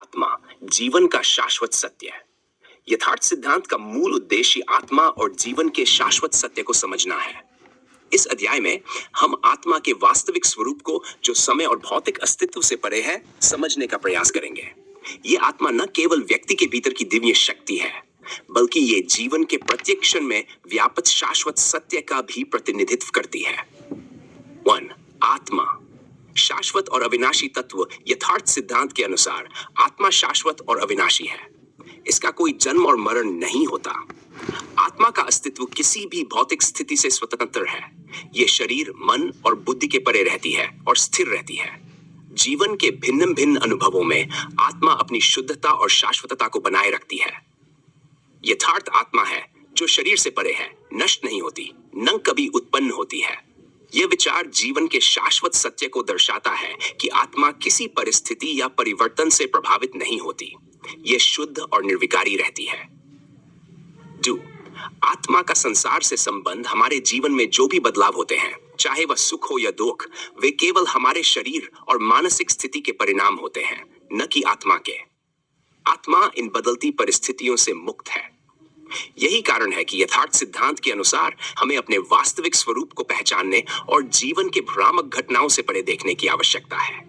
आत्मा जीवन का शाश्वत सत्य है। यथार्थ सिद्धांत का मूल उद्देश्य आत्मा और जीवन के शाश्वत सत्य को समझना है। इस अध्याय में हम आत्मा के वास्तविक स्वरूप को, जो समय और भौतिक अस्तित्व से परे है, समझने का प्रयास करेंगे। ये आत्मा न केवल व्यक्ति के भीतर की दिव्य शक्ति है, बल्कि ये जीवन के प्रत्येक क्षण में व्याप्त शाश्वत सत्य का भी प्रतिनिधित्व करती है। 1. आत्मा शाश्वत और अविनाशी तत्व। यथार्थ सिद्धांत के अनुसार आत्मा शाश्वत और अविनाशी है। इसका कोई जन्म और मरण नहीं होता। आत्मा का अस्तित्व किसी भी भौतिक स्थिति से स्वतंत्र है। ये शरीर, मन और बुद्धि के परे रहती है और स्थिर रहती है। जीवन के भिन्न भिन्न अनुभवों में आत्मा अपनी शुद्धता और शाश्वतता को बनाए रखती है। यथार्थ आत्मा है जो शरीर से परे है, नष्ट नहीं होती, न कभी उत्पन्न होती है। यह विचार जीवन के शाश्वत सत्य को दर्शाता है कि आत्मा किसी परिस्थिति या परिवर्तन से प्रभावित नहीं होती। यह शुद्ध और निर्विकारी रहती है। 2. आत्मा का संसार से संबंध। हमारे जीवन में जो भी बदलाव होते हैं, चाहे वह सुख हो या दुख, वे केवल हमारे शरीर और मानसिक स्थिति के परिणाम होते हैं, न कि आत्मा के। आत्मा इन बदलती परिस्थितियों से मुक्त है। यही कारण है कि यथार्थ सिद्धांत के अनुसार हमें अपने वास्तविक स्वरूप को पहचानने और जीवन के भ्रामक घटनाओं से परे देखने की आवश्यकता है।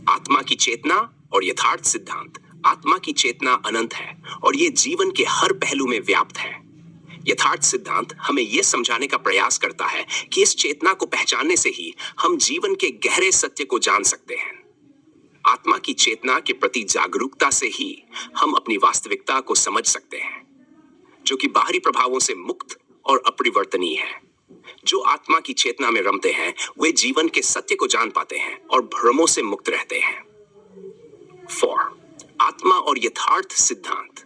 आत्मा की चेतना और यथार्थ सिद्धांत। आत्मा की चेतना अनंत है और यह जीवन के हर पहलू में व्याप्त है। यथार्थ सिद्धांत हमें यह समझाने का प्रयास करता है कि इस चेतना को पहचानने से ही हम जीवन के गहरे सत्य को जान सकते हैं। आत्मा की चेतना के प्रति जागरूकता से ही हम अपनी वास्तविकता को समझ सकते हैं, जो कि बाहरी प्रभावों से मुक्त और अपरिवर्तनीय है। जो आत्मा की चेतना में रमते हैं, वे जीवन के सत्य को जान पाते हैं और भ्रमों से मुक्त रहते हैं। 4. आत्मा और यथार्थ सिद्धांत।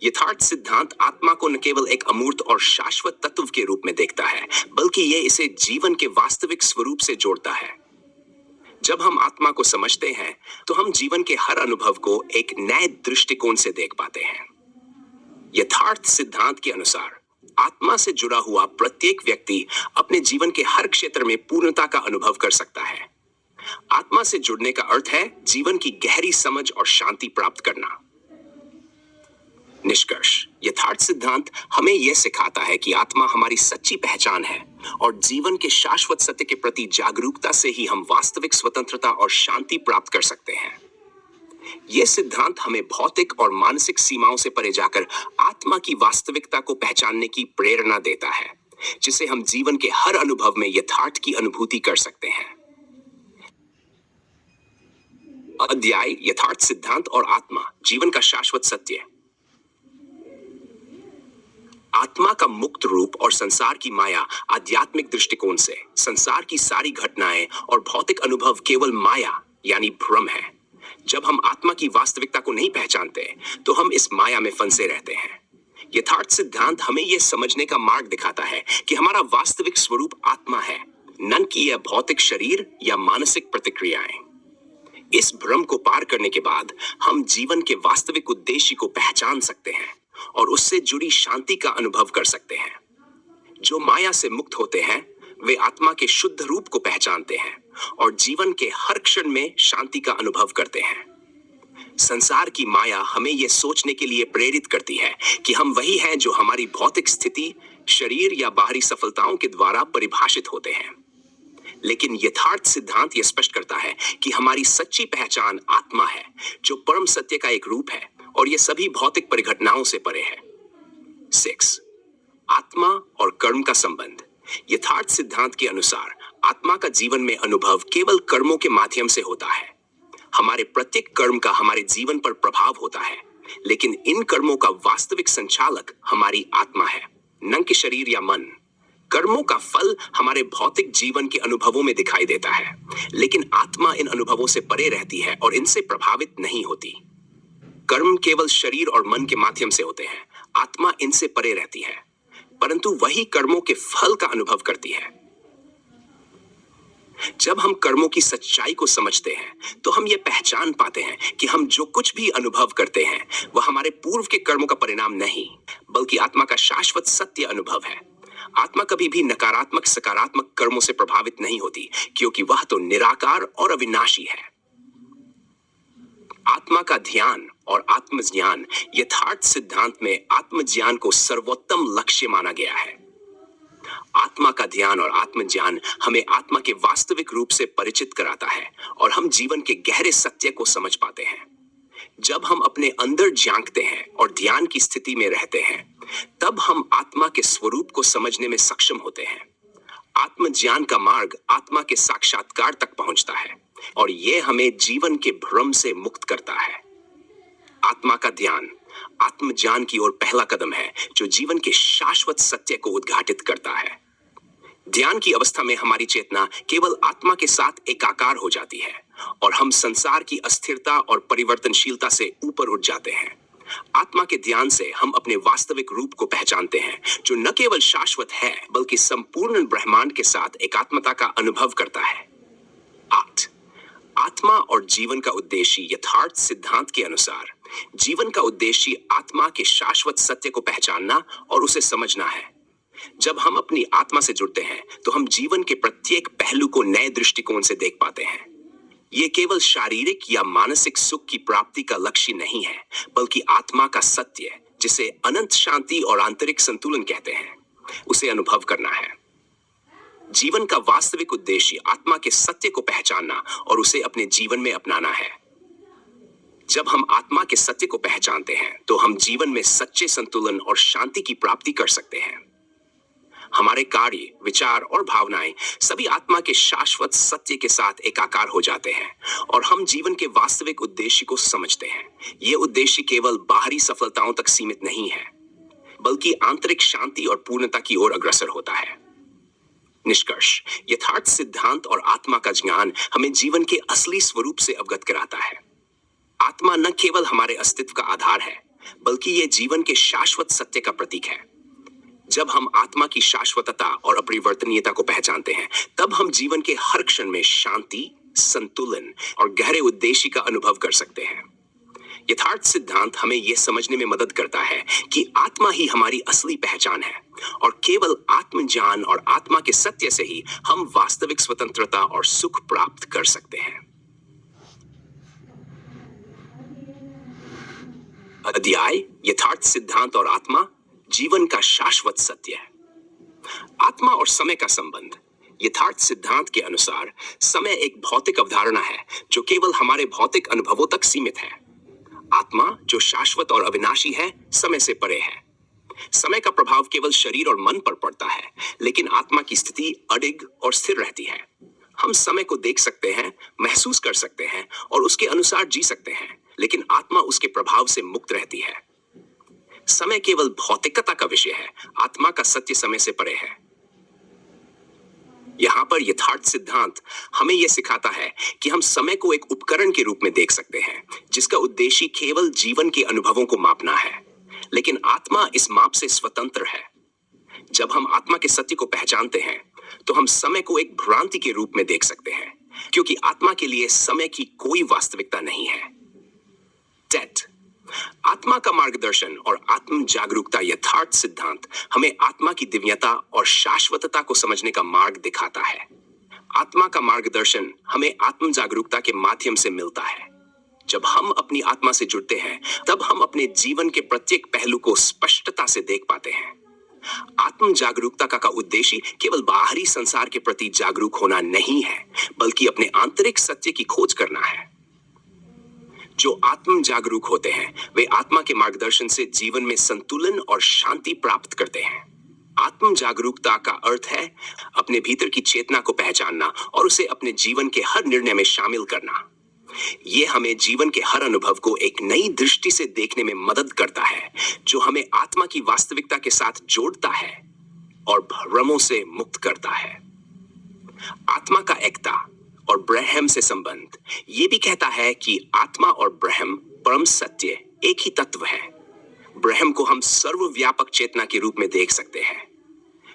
यथार्थ सिद्धांत आत्मा को न केवल एक अमूर्त और शाश्वत तत्व के रूप में देखता है, बल्कि यह इसे जीवन के वास्तविक स्वरूप से जोड़ता है। जब हम आत्मा को समझते हैं, तो हम जीवन के हर अनुभव को एक नए दृष्टिकोण से देख पाते हैं। यथार्थ सिद्धांत के अनुसार आत्मा से जुड़ा हुआ प्रत्येक व्यक्ति अपने जीवन के हर क्षेत्र में पूर्णता का अनुभव कर सकता है। आत्मा से जुड़ने का अर्थ है जीवन की गहरी समझ और शांति प्राप्त करना। निष्कर्ष: यथार्थ सिद्धांत हमें यह सिखाता है कि आत्मा हमारी सच्ची पहचान है और जीवन के शाश्वत सत्य के प्रति जागरूकता से ही हम वास्तविक स्वतंत्रता और शांति प्राप्त कर सकते हैं। यह सिद्धांत हमें भौतिक और मानसिक सीमाओं से परे जाकर आत्मा की वास्तविकता को पहचानने की प्रेरणा देता है, जिसे हम जीवन के हर अनुभव में यथार्थ की अनुभूति कर सकते हैं। अध्याय: यथार्थ सिद्धांत और आत्मा, जीवन का शाश्वत सत्य। आत्मा का मुक्त रूप और संसार की माया। आध्यात्मिक दृष्टिकोण से संसार की सारी घटनाएं और भौतिक अनुभव केवल माया यानी भ्रम है। जब हम आत्मा की वास्तविकता को नहीं पहचानते, तो हम इस माया में फंसे रहते हैं। यथार्थ सिद्धांत हमें यह समझने का मार्ग दिखाता है कि हमारा वास्तविक स्वरूप आत्मा है, न कि यह भौतिक शरीर या मानसिक प्रतिक्रियाएं। इस भ्रम को पार करने के बाद हम जीवन के वास्तविक उद्देश्य को पहचान सकते हैं और उससे जुड़ी शांति का अनुभव कर सकते हैं। जो माया से मुक्त होते हैं, वे आत्मा के शुद्ध रूप को पहचानते हैं और जीवन के हर क्षण में शांति का अनुभव करते हैं। संसार की माया हमें यह सोचने के लिए प्रेरित करती है कि हम वही हैं जो हमारी भौतिक स्थिति, शरीर या बाहरी सफलताओं के द्वारा परिभाषित होते हैं। लेकिन यथार्थ सिद्धांत यह स्पष्ट करता है कि हमारी सच्ची पहचान आत्मा है, जो परम सत्य का एक रूप है और यह सभी भौतिक परिघटनाओं से परे है। 6. आत्मा और कर्म का संबंध। यथार्थ सिद्धांत के अनुसार आत्मा का जीवन में अनुभव केवल कर्मों के माध्यम से होता है। हमारे प्रत्येक कर्म का हमारे जीवन पर प्रभाव होता है, लेकिन इन कर्मों का वास्तविक संचालक हमारी आत्मा है, न कि शरीर या मन। कर्मों का फल हमारे भौतिक जीवन के अनुभवों में दिखाई देता है, लेकिन आत्मा इन अनुभवों से परे रहती है और इनसे प्रभावित नहीं होती। कर्म केवल शरीर और मन के माध्यम से होते हैं। आत्मा इनसे परे रहती है, परंतु वही कर्मों के फल का अनुभव करती है। जब हम कर्मों की सच्चाई को समझते हैं, तो हम ये पहचान पाते हैं कि हम जो कुछ भी अनुभव करते हैं, वह हमारे पूर्व के कर्मों का परिणाम नहीं, बल्कि आत्मा का शाश्वत सत्य अनुभव है। आत्मा कभी भी नकारात्मक सकारात्मक कर्मों से प्रभावित नहीं होती, क्योंकि वह तो निराकार और अविनाशी है। आत्मा का ध्यान और आत्मज्ञान यथार्थ सिद्धांत में आत्मज्ञान को सर्वोत्तम लक्ष्य माना गया है। आत्मा का ध्यान और आत्मज्ञान हमें आत्मा के वास्तविक रूप से परिचित कराता है और हम जीवन के गहरे सत्य को समझ पाते हैं। जब हम अपने अंदर झांकते हैं और ध्यान की स्थिति में रहते हैं, तब हम आत्मा के स्वरूप को समझने में सक्षम होते हैं। आत्मज्ञान का मार्ग आत्मा के साक्षात्कार तक पहुंचता है और यह हमें जीवन के भ्रम से मुक्त करता है। आत्मा का ध्यान आत्मज्ञान की ओर पहला कदम है, जो जीवन के शाश्वत सत्य को उद्घाटित करता है। ध्यान की अवस्था में हमारी चेतना केवल आत्मा के साथ एकाकार हो जाती है और हम संसार की अस्थिरता और परिवर्तनशीलता से ऊपर उठ जाते हैं। आत्मा के ध्यान से हम अपने वास्तविक रूप को पहचानते हैं, जो न केवल शाश्वत है बल्कि संपूर्ण ब्रह्मांड के साथ एकात्मता का अनुभव करता है। 8 आत्मा और जीवन का उद्देश्य यथार्थ सिद्धांत के अनुसार जीवन का उद्देश्य आत्मा के शाश्वत सत्य को पहचानना और उसे समझना है। जब हम अपनी आत्मा से जुड़ते हैं तो हम जीवन के प्रत्येक पहलू को नए दृष्टिकोण से देख पाते हैं। ये केवल शारीरिक या मानसिक सुख की प्राप्ति का लक्ष्य नहीं है, बल्कि आत्मा का सत्य, जिसे अनंत शांति और आंतरिक संतुलन कहते हैं, उसे अनुभव करना है। जीवन का वास्तविक उद्देश्य आत्मा के सत्य को पहचानना और उसे अपने जीवन में अपनाना है। जब हम आत्मा के सत्य को पहचानते हैं तो हम जीवन में सच्चे संतुलन और शांति की प्राप्ति कर सकते हैं। हमारे कार्य, विचार और भावनाएं सभी आत्मा के शाश्वत सत्य के साथ एकाकार हो जाते हैं और हम जीवन के वास्तविक उद्देश्य को समझते हैं। यह उद्देश्य केवल बाहरी सफलताओं तक सीमित नहीं है, बल्कि आंतरिक शांति और पूर्णता की ओर अग्रसर होता है। निष्कर्ष, यथार्थ सिद्धांत और आत्मा का ज्ञान हमें जीवन के असली स्वरूप से अवगत कराता है। आत्मा न केवल हमारे अस्तित्व का आधार है, बल्कि यह जीवन के शाश्वत सत्य का प्रतीक है। जब हम आत्मा की शाश्वतता और अपरिवर्तनीयता को पहचानते हैं, तब हम जीवन के हर क्षण में शांति, संतुलन और गहरे उद्देश्य का अनुभव कर सकते हैं। यथार्थ सिद्धांत हमें यह समझने में मदद करता है कि आत्मा ही हमारी असली पहचान है और केवल आत्मज्ञान और आत्मा के सत्य से ही हम वास्तविक स्वतंत्रता और सुख प्राप्त कर सकते हैं। अध्याय यथार्थ सिद्धांत और आत्मा, जीवन का शाश्वत सत्य। आत्मा और समय का संबंध। यथार्थ सिद्धांत के अनुसार समय एक भौतिक अवधारणा है जो केवल हमारे भौतिक अनुभवों तक सीमित है। आत्मा, जो शाश्वत और अविनाशी है, समय से परे है। समय का प्रभाव केवल शरीर और मन पर पड़ता है, लेकिन आत्मा की स्थिति अडिग और स्थिर रहती है। हम समय को देख सकते हैं, महसूस कर सकते हैं और उसके अनुसार जी सकते हैं, लेकिन आत्मा उसके प्रभाव से मुक्त रहती है। समय केवल भौतिकता का विषय है, आत्मा का सत्य समय से परे है। यहां पर यथार्थ सिद्धांत हमें यह सिखाता है कि हम समय को एक उपकरण के रूप में देख सकते हैं, जिसका उद्देश्य केवल जीवन के अनुभवों को मापना है, लेकिन आत्मा इस माप से स्वतंत्र है। जब हम आत्मा के सत्य को पहचानते हैं, तो हम समय को एक भ्रांति के रूप में देख सकते हैं, क्योंकि आत्मा के लिए समय की कोई वास्तविकता नहीं है। आत्मा का मार्गदर्शन और आत्म जागरूकता। यथार्थ सिद्धांत हमें आत्मा की दिव्यता और शाश्वतता को समझने का मार्ग दिखाता है। आत्मा का मार्गदर्शन हमें आत्म जागरूकता के माध्यम से मिलता है। जब हम अपनी आत्मा से जुड़ते हैं, तब हम अपने जीवन के प्रत्येक पहलू को स्पष्टता से देख पाते हैं। आत्म जागरूकता का उद्देश्य केवल बाहरी संसार के प्रति जागरूक होना नहीं है, बल्कि अपने आंतरिक सत्य की खोज करना है। जो आत्म जागरूक होते हैं, वे आत्मा के मार्गदर्शन से जीवन में संतुलन और शांति प्राप्त करते हैं। आत्म जागरूकता का अर्थ है अपने भीतर की चेतना को पहचानना और उसे अपने जीवन के हर निर्णय में शामिल करना। यह हमें जीवन के हर अनुभव को एक नई दृष्टि से देखने में मदद करता है, जो हमें आत्मा की वास्तविकता के साथ जोड़ता है और भ्रमों से मुक्त करता है। आत्मा का एकता और ब्रह्म से संबंध ये भी कहता है कि आत्मा और ब्रह्म परम सत्य एक ही तत्व है। ब्रह्म को हम सर्वव्यापक चेतना के रूप में देख सकते हैं,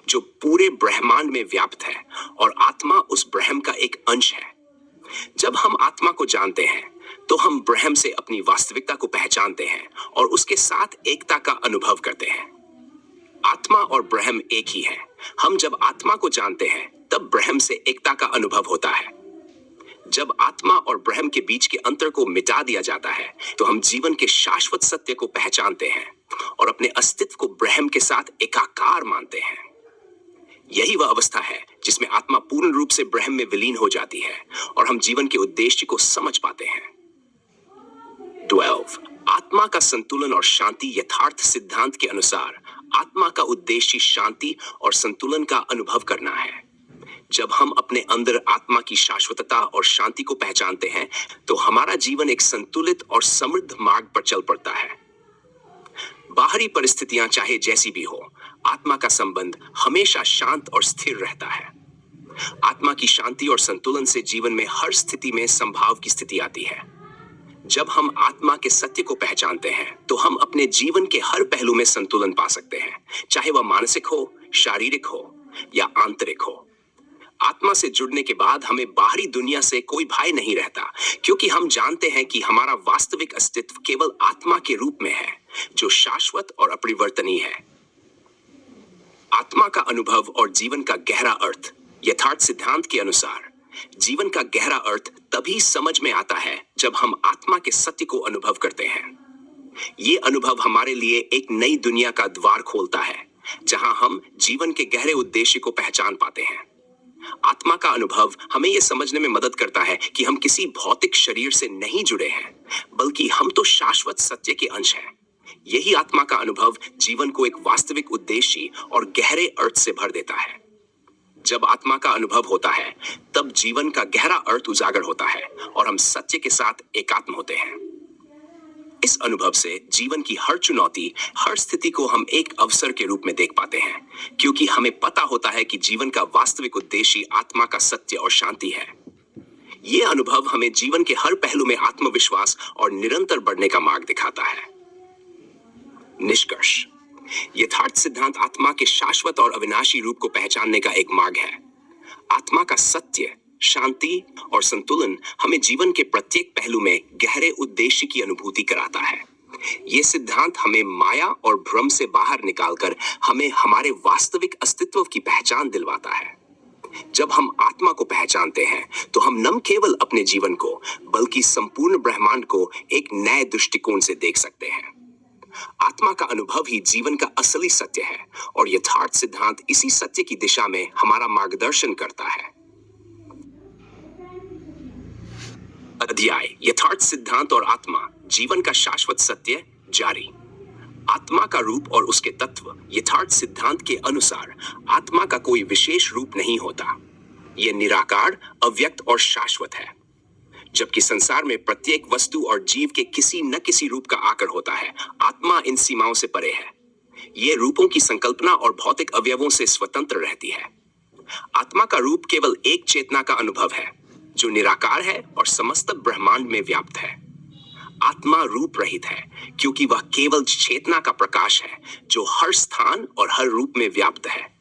जो पूरे ब्रह्मांड में व्याप्त है, और आत्मा उस ब्रह्म का एक अंश है। जब हम आत्मा को जानते हैं, तो हम ब्रह्म से अपनी वास्तविकता को पहचानते हैं और उसके साथ एकता का अनुभव करते हैं। आत्मा और ब्रह्म एक ही है। हम जब आत्मा को जानते हैं, तब ब्रह्म से एकता का अनुभव होता है। जब आत्मा और ब्रह्म के बीच के अंतर को मिटा दिया जाता है तो हम जीवन के शाश्वत सत्य को पहचानते हैं और अपने अस्तित्व को ब्रह्म के साथ एकाकार मानते हैं। यही वह अवस्था है जिसमें आत्मा पूर्ण रूप से ब्रह्म में विलीन हो जाती है और हम जीवन के उद्देश्य को समझ पाते हैं। 12 आत्मा का संतुलन और शांति। यथार्थ सिद्धांत के अनुसार आत्मा का उद्देश्य शांति और संतुलन का अनुभव करना है। जब हम अपने अंदर आत्मा की शाश्वतता और शांति को पहचानते हैं तो हमारा जीवन एक संतुलित और समृद्ध मार्ग पर चल पड़ता है। बाहरी परिस्थितियां चाहे जैसी भी हो, आत्मा का संबंध हमेशा शांत और स्थिर रहता है। आत्मा की शांति और संतुलन से जीवन में हर स्थिति में संभाव की स्थिति आती है। जब हम आत्मा के सत्य को पहचानते हैं तो हम अपने जीवन के हर पहलू में संतुलन पा सकते हैं, चाहे वह मानसिक हो, शारीरिक हो या आंतरिक हो। आत्मा से जुड़ने के बाद हमें बाहरी दुनिया से कोई भय नहीं रहता, क्योंकि हम जानते हैं कि हमारा वास्तविक अस्तित्व केवल आत्मा के रूप में है, जो शाश्वत और अपरिवर्तनीय है। आत्मा का अनुभव और जीवन का गहरा अर्थ। यथार्थ सिद्धांत के अनुसार जीवन का गहरा अर्थ तभी समझ में आता है जब हम आत्मा के सत्य को अनुभव करते हैं। ये अनुभव हमारे लिए एक नई दुनिया का द्वार खोलता है, जहां हम जीवन के गहरे उद्देश्य को पहचान पाते हैं। आत्मा का अनुभव हमें यह समझने में मदद करता है कि हम किसी भौतिक शरीर से नहीं जुड़े हैं, बल्कि हम तो शाश्वत सत्य के अंश हैं। यही आत्मा का अनुभव जीवन को एक वास्तविक उद्देश्य और गहरे अर्थ से भर देता है। जब आत्मा का अनुभव होता है, तब जीवन का गहरा अर्थ उजागर होता है और हम सत्य के साथ एकात्म होते हैं। इस अनुभव से जीवन की हर चुनौती, हर स्थिति को हम एक अवसर के रूप में देख पाते हैं, क्योंकि हमें पता होता है कि जीवन का वास्तविक उद्देश्य आत्मा का सत्य और शांति है। यह अनुभव हमें जीवन के हर पहलू में आत्मविश्वास और निरंतर बढ़ने का मार्ग दिखाता है। निष्कर्ष। यथार्थ सिद्धांत आत्मा के शाश्वत और अविनाशी रूप को पहचानने का एक मार्ग है। आत्मा का सत्य, शांति और संतुलन हमें जीवन के प्रत्येक पहलू में गहरे उद्देश्य की अनुभूति कराता है। ये सिद्धांत हमें माया और भ्रम से बाहर निकालकर हमें हमारे वास्तविक अस्तित्व की पहचान दिलवाता है। जब हम आत्मा को पहचानते हैं तो हम न केवल अपने जीवन को, बल्कि संपूर्ण ब्रह्मांड को एक नए दृष्टिकोण से देख सकते हैं। आत्मा का अनुभव ही जीवन का असली सत्य है और यथार्थ सिद्धांत इसी सत्य की दिशा में हमारा मार्गदर्शन करता है। अध्याय यथार्थ सिद्धांत और आत्मा, जीवन का शाश्वत सत्य जारी। आत्मा का रूप और उसके तत्व। यथार्थ सिद्धांत के अनुसार आत्मा का कोई विशेष रूप नहीं होता। यह निराकार, अव्यक्त और शाश्वत है। जबकि संसार में प्रत्येक वस्तु और जीव के किसी न किसी रूप का आकर होता है, आत्मा इन सीमाओं से परे है। यह रूपों की संकल्पना और भौतिक अवयवों से स्वतंत्र रहती है। आत्मा का रूप केवल एक चेतना का अनुभव है, जो निराकार है और समस्त ब्रह्मांड में व्याप्त है। आत्मा रूप रहित है, क्योंकि वह केवल चेतना का प्रकाश है, जो हर स्थान और हर रूप में व्याप्त है।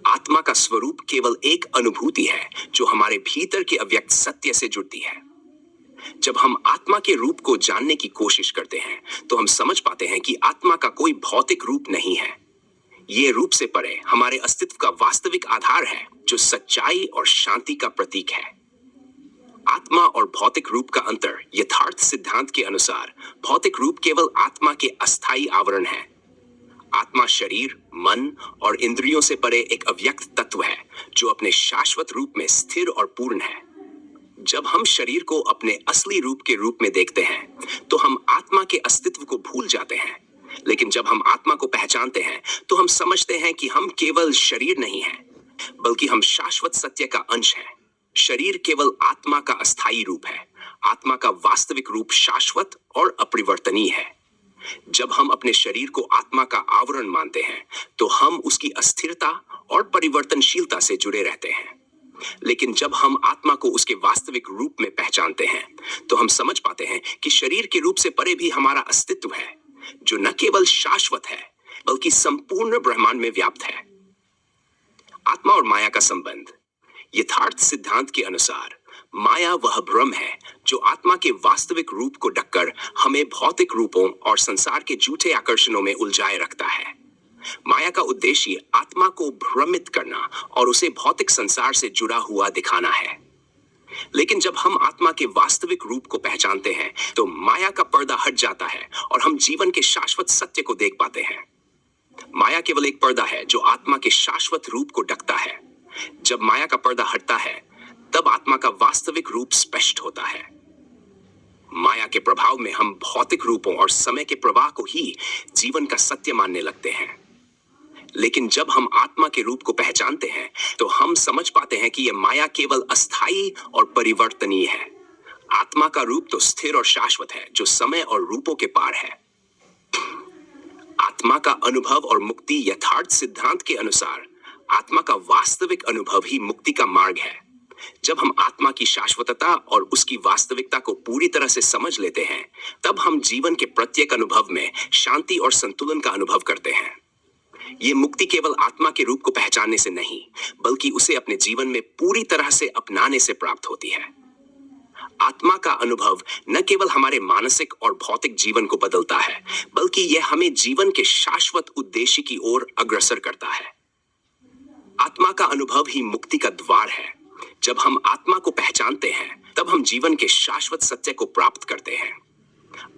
आत्मा का स्वरूप केवल एक अनुभूति है, जो हमारे भीतर के अव्यक्त सत्य से जुड़ती है। जब हम आत्मा के रूप को जानने की कोशिश करते हैं, तो हम समझ पाते हैं कि आत्मा का कोई भौतिक रूप नहीं है। ये रूप से परे हमारे अस्तित्व का वास्तविक आधार है, जो सच्चाई और शांति का प्रतीक है। आत्मा और भौतिक रूप का अंतर। यथार्थ सिद्धांत के अनुसार भौतिक रूप केवल आत्मा के अस्थायी आवरण है। आत्मा शरीर, मन और इंद्रियों से परे एक अव्यक्त तत्व है, जो अपने शाश्वत रूप में स्थिर और पूर्ण है। जब हम शरीर को अपने असली रूप के रूप में देखते हैं, तो हम आत्मा के अस्तित्व को भूल जाते हैं। लेकिन जब हम आत्मा को पहचानते हैं, तो हम समझते हैं कि हम केवल शरीर नहीं हैं, बल्कि हम शाश्वत सत्य का अंश हैं। शरीर केवल आत्मा का अस्थायी रूप है। आत्मा का वास्तविक रूप शाश्वत और अपरिवर्तनीय है। जब हम अपने शरीर को आत्मा का आवरण मानते हैं, तो हम उसकी अस्थिरता और परिवर्तनशीलता से जुड़े रहते हैं। लेकिन जब हम आत्मा को उसके वास्तविक रूप में पहचानते हैं, तो हम समझ पाते हैं कि शरीर के रूप से परे भी हमारा अस्तित्व है, जो न केवल शाश्वत है, बल्कि संपूर्ण ब्रह्मांड में व्याप्त है। आत्मा और माया का संबंध। यथार्थ सिद्धांत के अनुसार माया वह भ्रम है, जो आत्मा के वास्तविक रूप को ढककर हमें भौतिक रूपों और संसार के झूठे आकर्षणों में उलझाए रखता है। माया का उद्देश्य आत्मा को भ्रमित करना और उसे भौतिक संसार से जुड़ा हुआ दिखाना है। लेकिन जब हम आत्मा के वास्तविक रूप को पहचानते हैं तो माया का पर्दा हट जाता है और हम जीवन के शाश्वत सत्य को देख पाते हैं। माया केवल एक पर्दा है जो आत्मा के शाश्वत रूप को ढकता है। जब माया का पर्दा हटता है तब आत्मा का वास्तविक रूप स्पष्ट होता है। माया के प्रभाव में हम भौतिक रूपों और समय के प्रवाह को ही जीवन का सत्य मानने लगते हैं। लेकिन जब हम आत्मा के रूप को पहचानते हैं तो हम समझ पाते हैं कि यह माया केवल अस्थायी और परिवर्तनीय है। आत्मा का रूप तो स्थिर और शाश्वत है जो समय और रूपों के पार है। आत्मा का अनुभव और मुक्ति यथार्थ सिद्धांत के अनुसार आत्मा का वास्तविक अनुभव ही मुक्ति का मार्ग है। जब हम आत्मा की शाश्वतता और उसकी वास्तविकता को पूरी तरह से समझ लेते हैं तब हम जीवन के प्रत्येक अनुभव में शांति और संतुलन का अनुभव करते हैं। ये मुक्ति केवल आत्मा के रूप को पहचानने से नहीं बल्कि उसे अपने जीवन में पूरी तरह से अपनाने से प्राप्त होती है। आत्मा का अनुभव न केवल हमारे मानसिक और भौतिक जीवन को बदलता है बल्कि यह हमें जीवन के शाश्वत उद्देश्य की ओर अग्रसर करता है। आत्मा का अनुभव ही मुक्ति का द्वार है। जब हम आत्मा को पहचानते हैं तब हम जीवन के शाश्वत सत्य को प्राप्त करते हैं।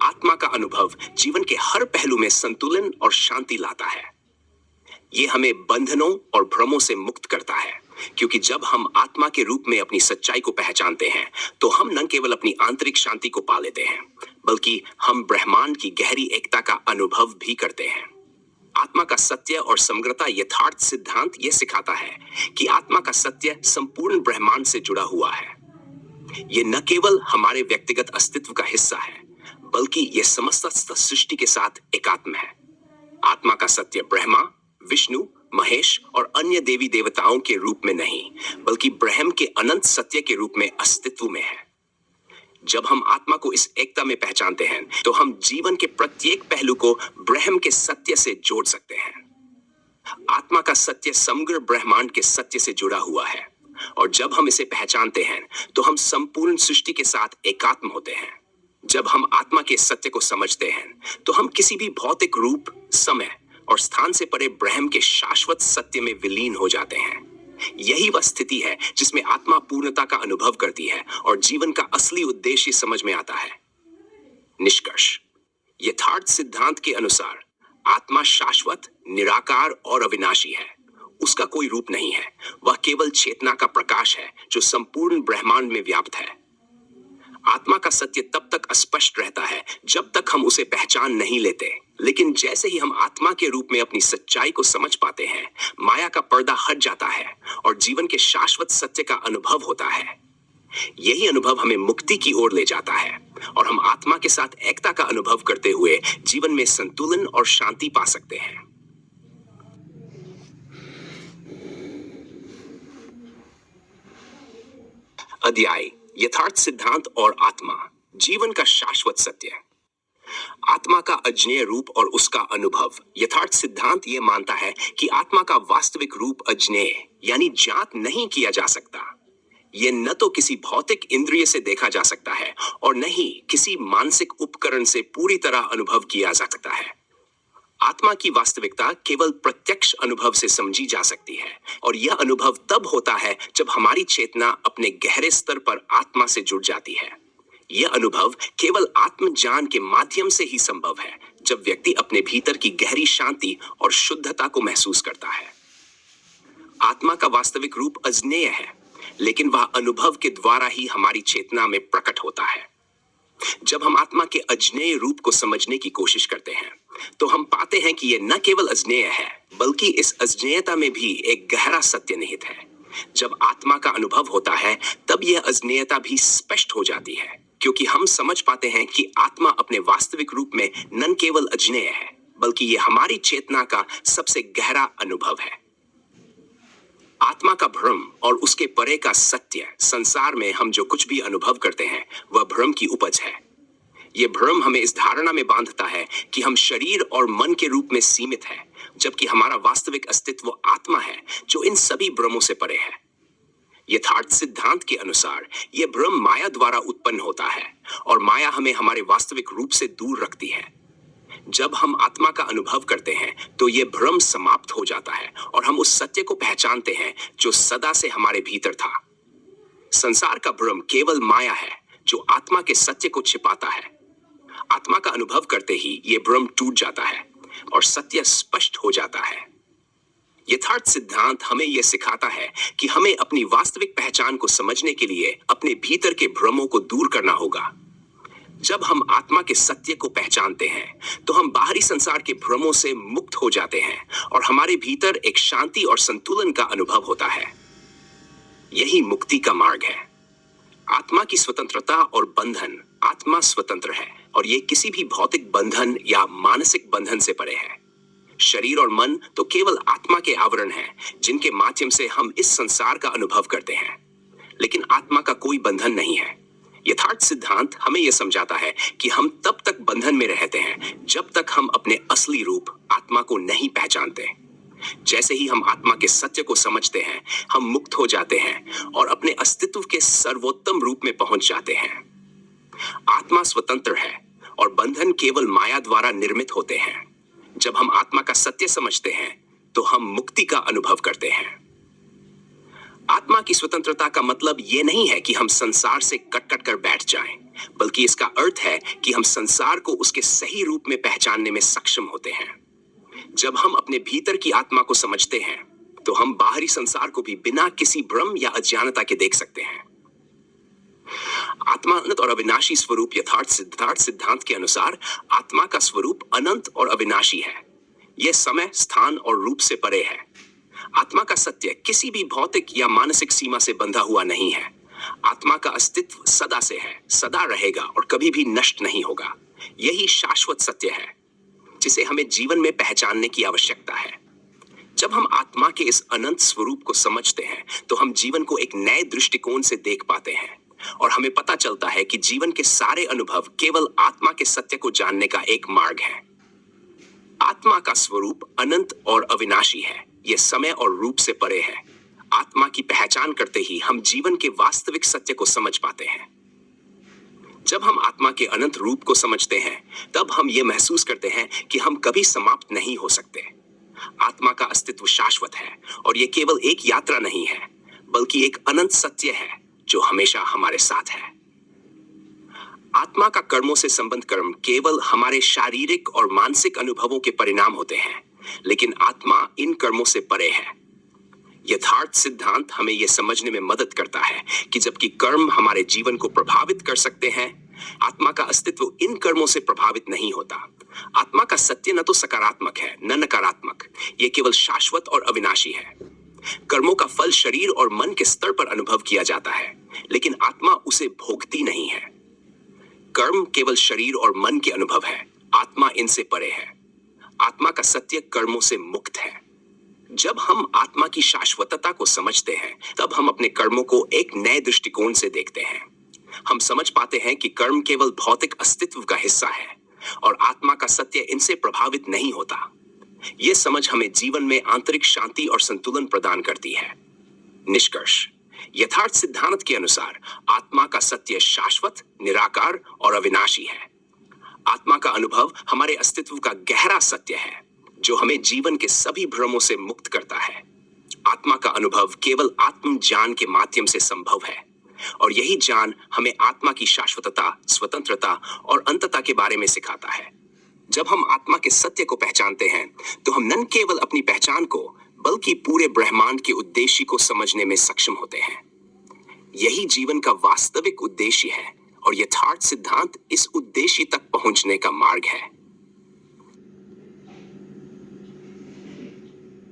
आत्मा का अनुभव जीवन के हर पहलू में संतुलन और शांति लाता है। ये हमें बंधनों और भ्रमों से मुक्त करता है, क्योंकि जब हम आत्मा के रूप में अपनी सच्चाई को पहचानते हैं तो हम न केवल अपनी आंतरिक शांति को पा लेते हैं बल्कि हम ब्रह्मांड की गहरी एकता का अनुभव भी करते हैं। आत्मा का सत्य और समग्रता यथार्थ सिद्धांत यह सिखाता है कि आत्मा का सत्य संपूर्ण ब्रह्मांड से जुड़ा हुआ है। यह न केवल हमारे व्यक्तिगत अस्तित्व का हिस्सा है बल्कि यह समस्त सृष्टि के साथ एकात्म है। आत्मा का सत्य ब्रह्मा, विष्णु, महेश और अन्य देवी देवताओं के रूप में नहीं बल्कि ब्रह्म के अनंत सत्य के रूप में अस्तित्व में है। जब हम आत्मा को इस एकता में पहचानते हैं तो हम जीवन के प्रत्येक पहलू को ब्रह्म के सत्य से जोड़ सकते हैं। आत्मा का सत्य समग्र ब्रह्मांड के सत्य से जुड़ा हुआ है और जब हम इसे पहचानते हैं तो हम संपूर्ण सृष्टि के साथ एकात्म होते हैं। जब हम आत्मा के सत्य को समझते हैं तो हम किसी भी भौतिक रूप, समय और स्थान से परे ब्रह्म के शाश्वत सत्य में विलीन हो जाते हैं। यही वह स्थिति है जिसमें आत्मा पूर्णता का अनुभव करती है और जीवन का असली उद्देश्य समझ में आता है। निष्कर्ष, यथार्थ सिद्धांत के अनुसार आत्मा शाश्वत, निराकार और अविनाशी है। उसका कोई रूप नहीं है, वह केवल चेतना का प्रकाश है जो संपूर्ण ब्रह्मांड में व्याप्त है। आत्मा का सत्य तब तक अस्पष्ट रहता है जब तक हम उसे पहचान नहीं लेते, लेकिन जैसे ही हम आत्मा के रूप में अपनी सच्चाई को समझ पाते हैं, माया का पर्दा हट जाता है और जीवन के शाश्वत सत्य का अनुभव होता है। यही अनुभव हमें मुक्ति की ओर ले जाता है और हम आत्मा के साथ एकता का अनुभव करते हुए जीवन में संतुलन और शांति पा सकते हैं। अध्याय यथार्थ सिद्धांत और आत्मा, जीवन का शाश्वत सत्य। आत्मा का अज्ञेय रूप और उसका अनुभव। यथार्थ सिद्धांत यह मानता है कि आत्मा का वास्तविक रूप अज्ञेय यानी ज्ञात नहीं किया जा सकता। यह न तो किसी भौतिक इंद्रिय से देखा जा सकता है और न ही किसी मानसिक उपकरण से पूरी तरह अनुभव किया जा सकता है। आत्मा की वास्तविकता केवल प्रत्यक्ष अनुभव से समझी जा सकती है और यह अनुभव तब होता है जब हमारी चेतना अपने गहरे स्तर पर आत्मा से जुड़ जाती है। यह अनुभव केवल आत्मज्ञान के माध्यम से ही संभव है, जब व्यक्ति अपने भीतर की गहरी शांति और शुद्धता को महसूस करता है। आत्मा का वास्तविक रूप अज्ञेय है, लेकिन वह अनुभव के द्वारा ही हमारी चेतना में प्रकट होता है। जब हम आत्मा के अज्ञेय रूप को समझने की कोशिश करते हैं तो हम पाते हैं कि यह न केवल अज्ञेय है बल्कि इस अज्ञेयता में भी एक गहरा सत्य निहित है। जब आत्मा का अनुभव होता है तब यह अज्ञेयता भी स्पष्ट हो जाती है, क्योंकि हम समझ पाते हैं कि आत्मा अपने वास्तविक रूप में न केवल अज्ञेय है बल्कि यह हमारी चेतना का सबसे गहरा अनुभव है। आत्मा का भ्रम और उसके परे का सत्य, संसार में हम जो कुछ भी अनुभव करते हैं वह भ्रम की उपज है। यह भ्रम हमें इस धारणा में बांधता है कि हम शरीर और मन के रूप में सीमित हैं, जबकि हमारा वास्तविक अस्तित्व आत्मा है जो इन सभी भ्रमों से परे है। यथार्थ सिद्धांत के अनुसार यह भ्रम माया द्वारा उत्पन्न होता है और माया हमें हमारे वास्तविक रूप से दूर रखती है। जब हम आत्मा का अनुभव करते हैं तो यह भ्रम समाप्त हो जाता है और हम उस सत्य को पहचानते हैं जो सदा से हमारे भीतर था। संसार का भ्रम केवल माया है जो आत्मा के सत्य को छिपाता है। आत्मा का अनुभव करते ही ये भ्रम टूट जाता है और सत्य स्पष्ट हो जाता है। यथार्थ सिद्धांत हमें यह सिखाता है कि हमें अपनी वास्तविक पहचान को समझने के लिए अपने भीतर के भ्रमों को दूर करना होगा। जब हम आत्मा के सत्य को पहचानते हैं तो हम बाहरी संसार के भ्रमों से मुक्त हो जाते हैं और हमारे भीतर एक शांति और संतुलन का अनुभव होता है। यही मुक्ति का मार्ग है। आत्मा की स्वतंत्रता और बंधन। आत्मा स्वतंत्र है और ये किसी भी भौतिक बंधन या मानसिक बंधन से परे है। शरीर और मन तो केवल आत्मा के आवरण हैं, जिनके माध्यम से हम इस संसार का अनुभव करते हैं, लेकिन आत्मा का कोई बंधन नहीं है। यथार्थ सिद्धांत हमें यह समझाता है कि हम तब तक बंधन में रहते हैं जब तक हम अपने असली रूप आत्मा को नहीं पहचानते। जैसे ही हम आत्मा के सत्य को समझते हैं, हम मुक्त हो जाते हैं और अपने अस्तित्व के सर्वोत्तम रूप में पहुंच जाते हैं। आत्मा स्वतंत्र है और बंधन केवल माया द्वारा निर्मित होते हैं। जब हम आत्मा का सत्य समझते हैं तो हम मुक्ति का अनुभव करते हैं। आत्मा की स्वतंत्रता का मतलब यह नहीं है कि हम संसार से कट कर बैठ जाएं, बल्कि इसका अर्थ है कि हम संसार को उसके सही रूप में पहचानने में सक्षम होते हैं। जब हम अपने भीतर की आत्मा को समझते हैं तो हम बाहरी संसार को भी बिना किसी भ्रम या अज्ञानता के देख सकते हैं। आत्मा अनंत और अविनाशी स्वरूप। यथार्थ सिद्धांत के अनुसार आत्मा का स्वरूप अनंत और अविनाशी है। यह समय, स्थान और रूप से परे है। आत्मा का सत्य किसी भी भौतिक या मानसिक सीमा से बंधा हुआ नहीं है। आत्मा का अस्तित्व सदा से है, सदा रहेगा और कभी भी नष्ट नहीं होगा। यही शाश्वत सत्य है जिसे हमें जीवन में पहचानने की आवश्यकता है। जब हम आत्मा के इस अनंत स्वरूप को समझते हैं तो हम जीवन को एक नए दृष्टिकोण से देख पाते हैं और हमें पता चलता है कि जीवन के सारे अनुभव केवल आत्मा के सत्य को जानने का एक मार्ग है। आत्मा का स्वरूप अनंत और अविनाशी है। यह समय और रूप से परे है। आत्मा की पहचान करते ही हम जीवन के वास्तविक सत्य को समझ पाते हैं। जब हम आत्मा के अनंत रूप को समझते हैं तब हम ये महसूस करते हैं कि हम कभी समाप्त नहीं हो सकते। आत्मा का अस्तित्व शाश्वत है और ये केवल एक यात्रा नहीं है, बल्कि एक अनंत सत्य है जो हमेशा हमारे साथ है। आत्मा का कर्मों से संबंध कर्म केवल हमारे शारीरिक और मानसिक अनुभवों के परिणाम होते हैं, लेकिन आत्मा इन कर्मों से परे है। यथार्थ सिद्धांत हमें यह समझने में मदद करता है कि जबकि कर्म हमारे जीवन को प्रभावित कर सकते हैं, आत्मा का अस्तित्व इन कर्मों से प्रभावित नहीं होता। आत्मा का सत्य न तो सकारात्मक है न नकारात्मक, यह केवल शाश्वत और अविनाशी है। कर्मों का फल शरीर और मन के स्तर पर अनुभव किया जाता है, लेकिन आत्मा उसे भोगती नहीं है। कर्म केवल शरीर और मन के अनुभव है, आत्मा इनसे परे है। आत्मा का सत्य कर्मों से मुक्त है। जब हम आत्मा की शाश्वतता को समझते हैं तब हम अपने कर्मों को एक नए दृष्टिकोण से देखते हैं। हम समझ पाते हैं कि कर्म केवल भौतिक अस्तित्व का हिस्सा है और आत्मा का सत्य इनसे प्रभावित नहीं होता। यह समझ हमें जीवन में आंतरिक शांति और संतुलन प्रदान करती है। निष्कर्ष, यथार्थ सिद्धांत के अनुसार आत्मा का सत्य शाश्वत, निराकार और अविनाशी है। आत्मा का अनुभव हमारे अस्तित्व का गहरा सत्य है जो हमें जीवन के सभी भ्रमों से मुक्त करता है। आत्मा का अनुभव केवल आत्म ज्ञान के माध्यम से संभव है और यही ज्ञान हमें आत्मा की शाश्वतता, स्वतंत्रता और अनंतता के बारे में सिखाता है। जब हम आत्मा के सत्य को पहचानते हैं तो हम न केवल अपनी पहचान को बल्कि पूरे ब्रह्मांड के उद्देश्य को समझने में सक्षम होते हैं। यही जीवन का वास्तविक उद्देश्य है और यथार्थ सिद्धांत इस उद्देश्य तक पहुंचने का मार्ग है।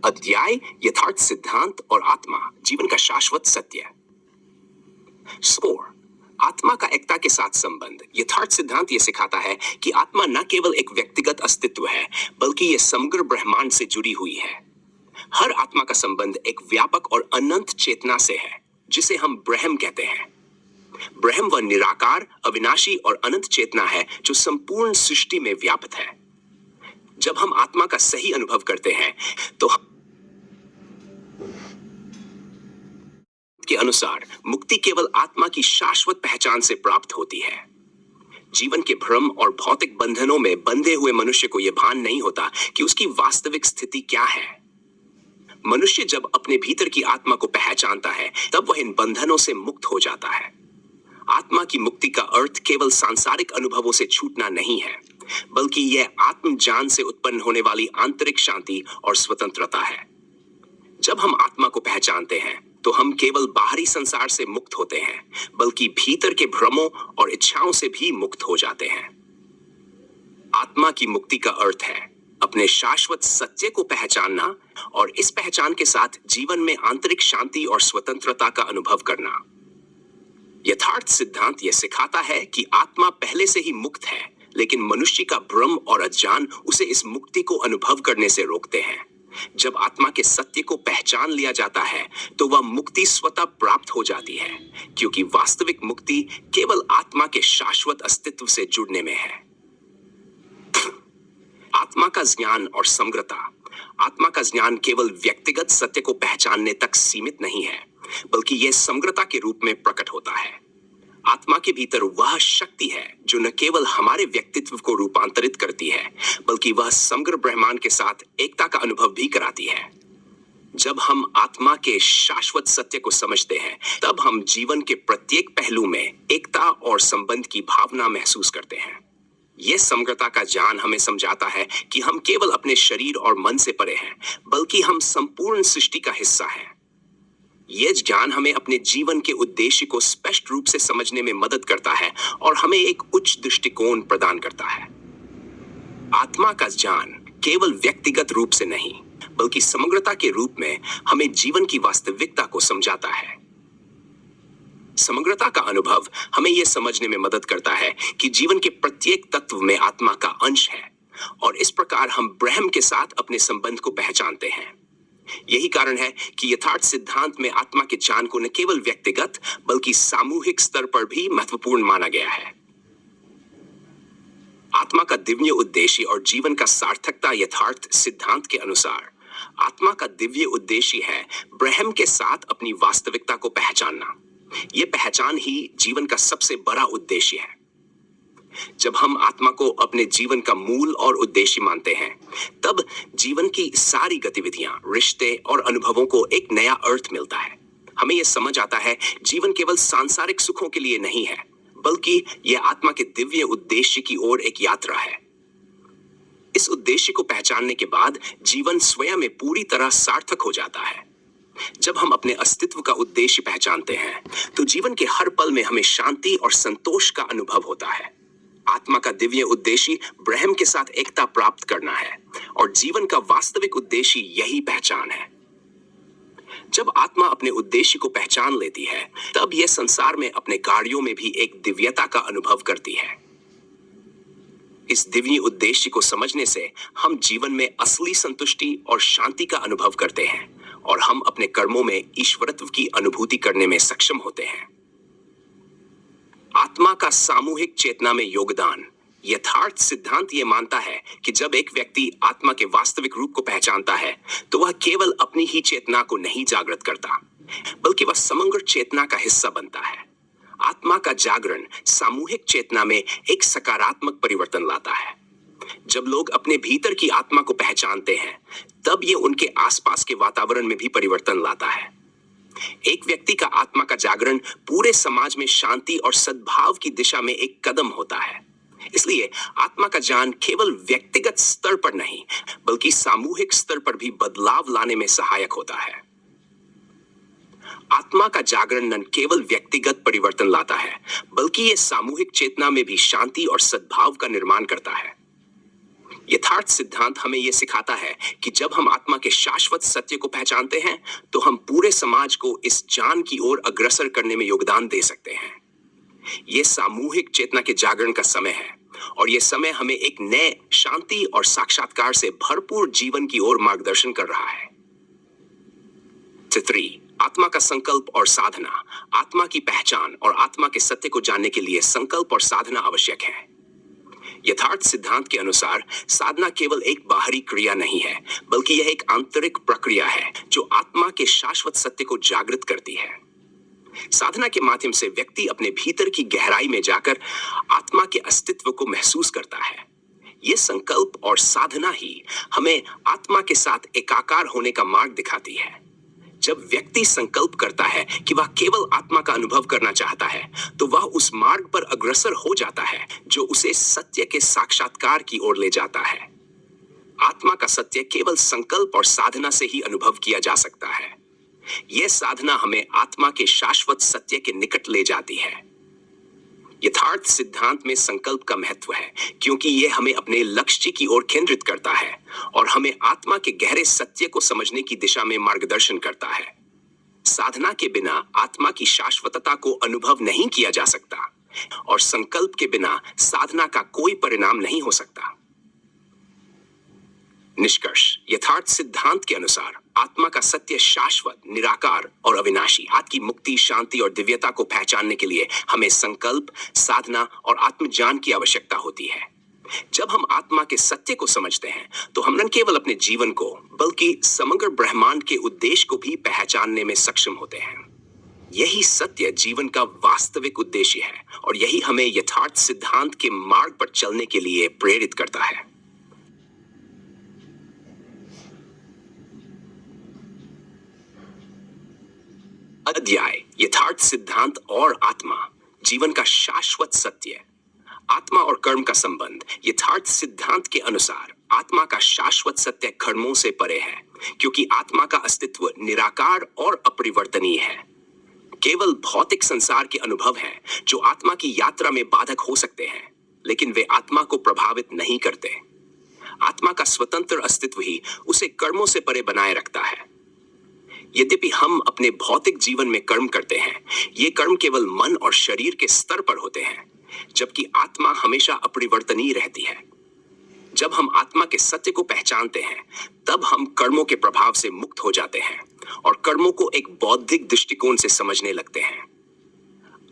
अध्याय यथार्थ सिद्धांत और आत्मा, जीवन का शाश्वत सत्य। स्कोर, आत्मा का एकता के साथ संबंध। यथार्थ सिद्धांत यह सिखाता है कि आत्मा न केवल एक व्यक्तिगत अस्तित्व है, बल्कि यह समग्र ब्रह्मांड से जुड़ी हुई है। हर आत्मा का संबंध एक व्यापक और अनंत चेतना से है, जिसे हम ब्रह्म कहते हैं। ब्रह्म वह निराकार, अविनाशी और अनंत चेतना है जो संपूर्ण सृष्टि में व्याप्त है। जब हम आत्मा का सही अनुभव करते हैं तो के अनुसार मुक्ति केवल आत्मा की शाश्वत पहचान से प्राप्त होती है। जीवन के भ्रम और भौतिक बंधनों में बंधे हुए मनुष्य को यह भान नहीं होता कि उसकी वास्तविक स्थिति क्या है। मनुष्य जब अपने भीतर की आत्मा को पहचानता है तब वह इन बंधनों से मुक्त हो जाता है। आत्मा की मुक्ति का अर्थ केवल सांसारिक अनुभवों से छूटना नहीं है, बल्कि यह आत्मज्ञान से उत्पन्न होने वाली आंतरिक शांति और स्वतंत्रता है। जब हम आत्मा को पहचानते हैं तो हम केवल बाहरी संसार से मुक्त होते हैं, बल्कि भीतर के भ्रमों और इच्छाओं से भी मुक्त हो जाते हैं। आत्मा की मुक्ति का अर्थ है अपने शाश्वत सत्य को पहचानना और इस पहचान के साथ जीवन में आंतरिक शांति और स्वतंत्रता का अनुभव करना। यथार्थ सिद्धांत यह सिखाता है कि आत्मा पहले से ही मुक्त है, लेकिन मनुष्य का भ्रम और अज्ञान उसे इस मुक्ति को अनुभव करने से रोकते हैं। जब आत्मा के सत्य को पहचान लिया जाता है तो वह मुक्ति स्वतः प्राप्त हो जाती है, क्योंकि वास्तविक मुक्ति केवल आत्मा के शाश्वत अस्तित्व से जुड़ने में है। आत्मा का ज्ञान और समग्रता। आत्मा का ज्ञान केवल व्यक्तिगत सत्य को पहचानने तक सीमित नहीं है, बल्कि यह समग्रता के रूप में प्रकट होता है। आत्मा के भीतर वह शक्ति है जो न केवल हमारे व्यक्तित्व को रूपांतरित करती है, बल्कि वह समग्र ब्रह्मांड के साथ एकता का अनुभव भी कराती है। जब हम आत्मा के शाश्वत सत्य को समझते हैं, तब हम जीवन के प्रत्येक पहलू में एकता और संबंध की भावना महसूस करते हैं। यह समग्रता का ज्ञान हमें समझाता है कि हम केवल अपने शरीर और मन से परे हैं, बल्कि हम संपूर्ण सृष्टि का हिस्सा हैं। यह ज्ञान हमें अपने जीवन के उद्देश्य को स्पष्ट रूप से समझने में मदद करता है और हमें एक उच्च दृष्टिकोण प्रदान करता है। आत्मा का ज्ञान केवल व्यक्तिगत रूप से नहीं, बल्कि समग्रता के रूप में हमें जीवन की वास्तविकता को समझाता है। समग्रता का अनुभव हमें यह समझने में मदद करता है कि जीवन के प्रत्येक तत्व में आत्मा का अंश है और इस प्रकार हम ब्रह्म के साथ अपने संबंध को पहचानते हैं। यही कारण है कि यथार्थ सिद्धांत में आत्मा के ज्ञान को न केवल व्यक्तिगत बल्कि सामूहिक स्तर पर भी महत्वपूर्ण माना गया है। आत्मा का दिव्य उद्देश्य और जीवन का सार्थकता। यथार्थ सिद्धांत के अनुसार आत्मा का दिव्य उद्देश्य है ब्रह्म के साथ अपनी वास्तविकता को पहचानना। यह पहचान ही जीवन का सबसे बड़ा उद्देश्य है। जब हम आत्मा को अपने जीवन का मूल और उद्देश्य मानते हैं, तब जीवन की सारी गतिविधियां, रिश्ते और अनुभवों को एक नया अर्थ मिलता है। हमें यह समझ आता है जीवन केवल सांसारिक सुखों के लिए नहीं है, बल्कि यह आत्मा के दिव्य उद्देश्य की ओर एक यात्रा है। इस उद्देश्य को पहचानने के बाद जीवन स्वयं में पूरी तरह सार्थक हो जाता है। जब हम अपने अस्तित्व का उद्देश्य पहचानते हैं, तो जीवन के हर पल में हमें शांति और संतोष का अनुभव होता है। आत्मा का दिव्य उद्देश्य ब्रह्म के साथ एकता प्राप्त करना है और जीवन का वास्तविक उद्देश्य यही पहचान है। जब आत्मा अपने उद्देश्य को पहचान लेती है, तब यह संसार में अपने कार्यों में भी एक दिव्यता का अनुभव करती है। इस दिव्य उद्देश्य को समझने से हम जीवन में असली संतुष्टि और शांति का अनुभव करते हैं और हम अपने कर्मों में ईश्वरत्व की अनुभूति करने में सक्षम होते हैं। आत्मा का सामूहिक चेतना में योगदान। यथार्थ सिद्धांत यह मानता है कि जब एक व्यक्ति आत्मा के वास्तविक रूप को पहचानता है, तो वह केवल अपनी ही चेतना को नहीं जागृत करता, बल्कि वह समग्र चेतना का हिस्सा बनता है। आत्मा का जागरण सामूहिक चेतना में एक सकारात्मक परिवर्तन लाता है। जब लोग अपने भीतर की आत्मा को पहचानते हैं, तब यह उनके आसपास के वातावरण में भी परिवर्तन लाता है। एक व्यक्ति का आत्मा का जागरण पूरे समाज में शांति और सद्भाव की दिशा में एक कदम होता है। इसलिए आत्मा का ज्ञान केवल व्यक्तिगत स्तर पर नहीं, बल्कि सामूहिक स्तर पर भी बदलाव लाने में सहायक होता है। आत्मा का जागरण न केवल व्यक्तिगत परिवर्तन लाता है, बल्कि यह सामूहिक चेतना में भी शांति और सद्भाव का निर्माण करता है। यथार्थ सिद्धांत हमें यह सिखाता है कि जब हम आत्मा के शाश्वत सत्य को पहचानते हैं, तो हम पूरे समाज को इस ज्ञान की ओर अग्रसर करने में योगदान दे सकते हैं। यह सामूहिक चेतना के जागरण का समय है और यह समय हमें एक नए शांति और साक्षात्कार से भरपूर जीवन की ओर मार्गदर्शन कर रहा है। चित्री आत्मा का संकल्प और साधना। आत्मा की पहचान और आत्मा के सत्य को जानने के लिए संकल्प और साधना आवश्यक है। यथार्थ सिद्धांत के अनुसार साधना केवल एक बाहरी क्रिया नहीं है, बल्कि यह एक आंतरिक प्रक्रिया है जो आत्मा के शाश्वत सत्य को जागृत करती है। साधना के माध्यम से व्यक्ति अपने भीतर की गहराई में जाकर आत्मा के अस्तित्व को महसूस करता है। ये संकल्प और साधना ही हमें आत्मा के साथ एकाकार होने का मार्ग दिखाती है। जब व्यक्ति संकल्प करता है कि वह केवल आत्मा का अनुभव करना चाहता है, तो वह उस मार्ग पर अग्रसर हो जाता है जो उसे सत्य के साक्षात्कार की ओर ले जाता है। आत्मा का सत्य केवल संकल्प और साधना से ही अनुभव किया जा सकता है। यह साधना हमें आत्मा के शाश्वत सत्य के निकट ले जाती है। यथार्थ सिद्धांत में संकल्प का महत्व है, क्योंकि यह हमें अपने लक्ष्य की ओर केंद्रित करता है और हमें आत्मा के गहरे सत्य को समझने की दिशा में मार्गदर्शन करता है। साधना के बिना आत्मा की शाश्वतता को अनुभव नहीं किया जा सकता और संकल्प के बिना साधना का कोई परिणाम नहीं हो सकता। निष्कर्ष: यथार्थ सिद्धांत के अनुसार आत्मा का सत्य शाश्वत, निराकार और अविनाशी। आत्मा की मुक्ति, शांति और दिव्यता को पहचानने के लिए हमें संकल्प, साधना और आत्मज्ञान की आवश्यकता होती है। जब हम आत्मा के सत्य को समझते हैं, तो हम न केवल अपने जीवन को बल्कि समग्र ब्रह्मांड के उद्देश्य को भी पहचानने में सक्षम होते हैं। यही सत्य जीवन का वास्तविक उद्देश्य है और यही हमें यथार्थ सिद्धांत के मार्ग पर चलने के लिए प्रेरित करता है। अध्याय: यथार्थ सिद्धांत और आत्मा, जीवन का शाश्वत सत्य। आत्मा और कर्म का संबंध। यथार्थ सिद्धांत के अनुसार आत्मा का शाश्वत सत्य कर्मों से परे है, क्योंकि आत्मा का अस्तित्व निराकार और अपरिवर्तनीय है। केवल भौतिक संसार के अनुभव हैं जो आत्मा की यात्रा में बाधक हो सकते हैं, लेकिन वे आत्मा को प्रभावित नहीं करते। आत्मा का स्वतंत्र अस्तित्व ही उसे कर्मों से परे बनाए रखता है। यद्यपि हम अपने भौतिक जीवन में कर्म करते हैं, ये कर्म केवल मन और शरीर के स्तर पर होते हैं, जबकि आत्मा हमेशा अपरिवर्तनीय रहती है। जब हम आत्मा के सत्य को पहचानते हैं, तब हम कर्मों के प्रभाव से मुक्त हो जाते हैं और कर्मों को एक बौद्धिक दृष्टिकोण से समझने लगते हैं।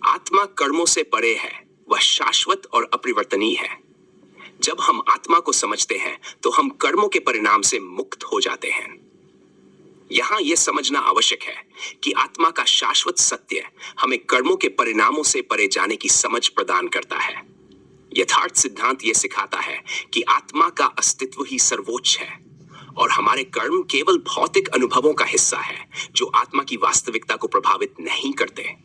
आत्मा कर्मों से परे है, वह शाश्वत और अपरिवर्तनीय है। जब हम आत्मा को समझते हैं, तो हम कर्मों के परिणाम से मुक्त हो जाते हैं। यहां यह समझना आवश्यक है कि आत्मा का शाश्वत सत्य हमें कर्मों के परिणामों से परे जाने की समझ प्रदान करता है। यथार्थ सिद्धांत यह सिखाता है कि आत्मा का अस्तित्व ही सर्वोच्च है और हमारे कर्म केवल भौतिक अनुभवों का हिस्सा है जो आत्मा की वास्तविकता को प्रभावित नहीं करते।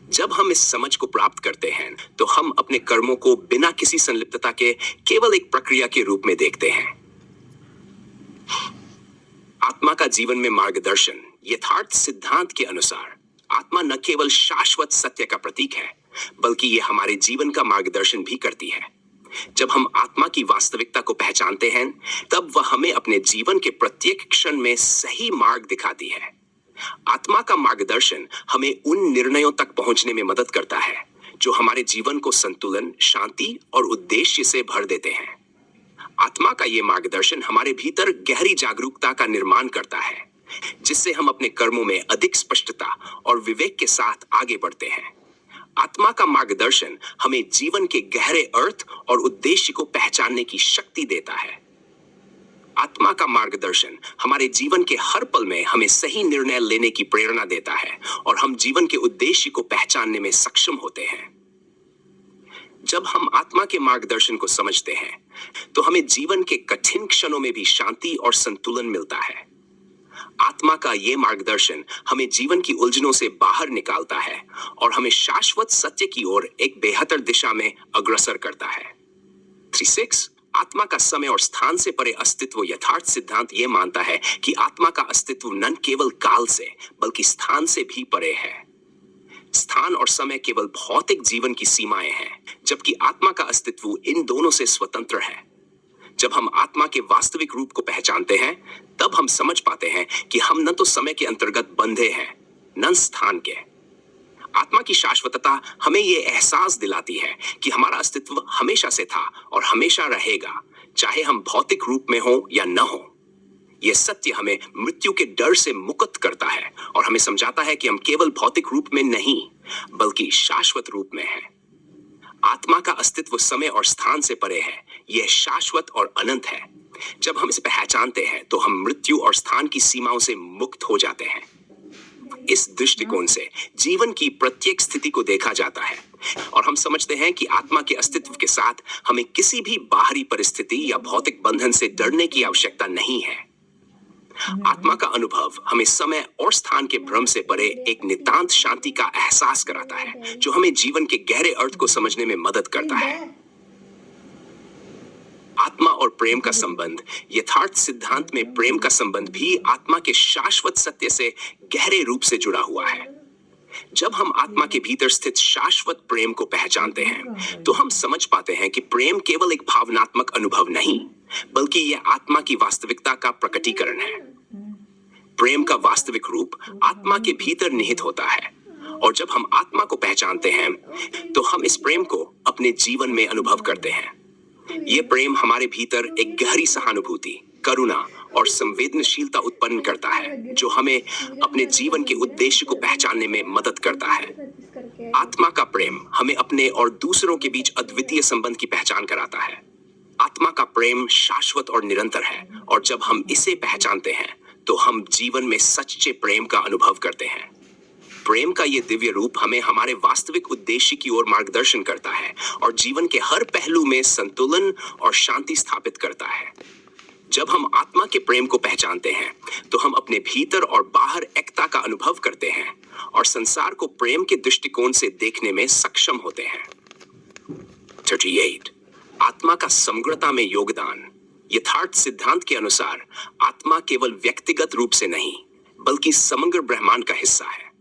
जब हम इस समझ को प्राप्त करते हैं, तो हम अपने कर्मों को बिना किसी संलिप्तता के केवल एक प्रक्रिया के रूप में देखते हैं। आत्मा का जीवन में मार्गदर्शन। यथार्थ सिद्धांत के अनुसार आत्मा न केवल शाश्वत सत्य का प्रतीक है, बल्कि यह हमारे जीवन का मार्गदर्शन भी करती है। जब हम आत्मा की वास्तविकता को पहचानते हैं, तब वह हमें अपने जीवन के प्रत्येक क्षण में सही मार्ग दिखाती है। आत्मा का मार्गदर्शन हमें उन निर्णयों तक पहुंचने में मदद करता है जो हमारे जीवन को संतुलन, शांति और उद्देश्य से भर देते हैं। आत्मा का यह मार्गदर्शन हमारे भीतर गहरी जागरूकता का निर्माण करता है, जिससे हम अपने कर्मों में अधिक स्पष्टता और विवेक के साथ आगे बढ़ते हैं। आत्मा का मार्गदर्शन हमें जीवन के गहरे अर्थ और उद्देश्य को पहचानने की शक्ति देता है। आत्मा का मार्गदर्शन हमारे जीवन के हर पल में हमें सही निर्णय लेने की प्रेरणा देता है और हम जीवन के उद्देश्य को पहचानने में सक्षम होते हैं। जब हम आत्मा के मार्गदर्शन को समझते हैं, तो हमें जीवन के कठिन क्षणों में भी शांति और संतुलन मिलता है। आत्मा का यह मार्गदर्शन हमें जीवन की उलझनों से बाहर निकालता है और हमें शाश्वत सत्य की ओर एक बेहतर दिशा में अग्रसर करता है। 3.6 आत्मा का समय और स्थान से परे अस्तित्व। यथार्थ सिद्धांत यह मानता है कि आत्मा का अस्तित्व न केवल काल से, बल्कि स्थान से भी परे है। स्थान और समय केवल भौतिक जीवन की सीमाएं हैं, जबकि आत्मा का अस्तित्व इन दोनों से स्वतंत्र है। जब हम आत्मा के वास्तविक रूप को पहचानते हैं, तब हम समझ पाते हैं कि हम न तो समय के अंतर्गत बंधे हैं, न स्थान के। आत्मा की शाश्वतता हमें यह एहसास दिलाती है कि हमारा अस्तित्व हमेशा से था और हमेशा रहेगा, चाहे हम भौतिक रूप में हो या न हो। यह सत्य हमें मृत्यु के डर से मुक्त करता है और हमें समझाता है कि हम केवल भौतिक रूप में नहीं, बल्कि शाश्वत रूप में हैं। आत्मा का अस्तित्व समय और स्थान से परे है, यह शाश्वत और अनंत है। जब हम इसे पहचानते हैं, तो हम मृत्यु और स्थान की सीमाओं से मुक्त हो जाते हैं। इस दृष्टिकोण से जीवन की प्रत्येक स्थिति को देखा जाता है, और हम समझते हैं कि आत्मा के अस्तित्व के साथ हमें किसी भी बाहरी परिस्थिति या भौतिक बंधन से डरने की आवश्यकता नहीं है। आत्मा का अनुभव हमें समय और स्थान के भ्रम से परे एक नितांत शांति का एहसास कराता है, जो हमें जीवन के गहरे अर्थ को समझने में मदद करता है। आत्मा और प्रेम का संबंध। यथार्थ सिद्धांत में प्रेम का संबंध भी आत्मा के शाश्वत सत्य से गहरे रूप से जुड़ा हुआ है। जब हम आत्मा के भीतर स्थित शाश्वत प्रेम को पहचानते हैं, तो हम समझ पाते हैं कि प्रेम केवल एक भावनात्मक अनुभव नहीं, बल्कि यह आत्मा की वास्तविकता का प्रकटीकरण है। प्रेम का वास्तविक रूप आत्मा के भीतर निहित होता है, और जब हम आत्मा को पहचानते हैं, तो हम इस प्रेम को अपने जीवन में अनुभव करते हैं। यह प्रेम हमारे भीतर एक गहरी सहानुभूति, करुणा और संवेदनशीलता उत्पन्न करता है, जो हमें अपने जीवन के उद्देश्य को पहचानने में मदद करता है। आत्मा का प्रेम हमें अपने और दूसरों के बीच अद्वितीय संबंध की पहचान कराता है। आत्मा का प्रेम शाश्वत और निरंतर है, और जब हम इसे पहचानते हैं, तो हम जीवन में सच्चे प्रेम का अनुभव करते हैं। प्रेम का ये दिव्य रूप हमें हमारे वास्तविक उद्देश्य की ओर मार्गदर्शन करता है और जीवन के हर पहलू में संतुलन और शांति स्थापित करता है। जब हम आत्मा के प्रेम को पहचानते हैं, तो हम अपने भीतर और बाहर एकता का अनुभव करते हैं और संसार को प्रेम के दृष्टिकोण से देखने में सक्षम होते हैं। 38 आत्मा का समग्रता में योगदान। यथार्थ सिद्धांत के अनुसार आत्मा केवल व्यक्तिगत रूप से नहीं, बल्कि समग्र ब्रह्मांड का हिस्सा है।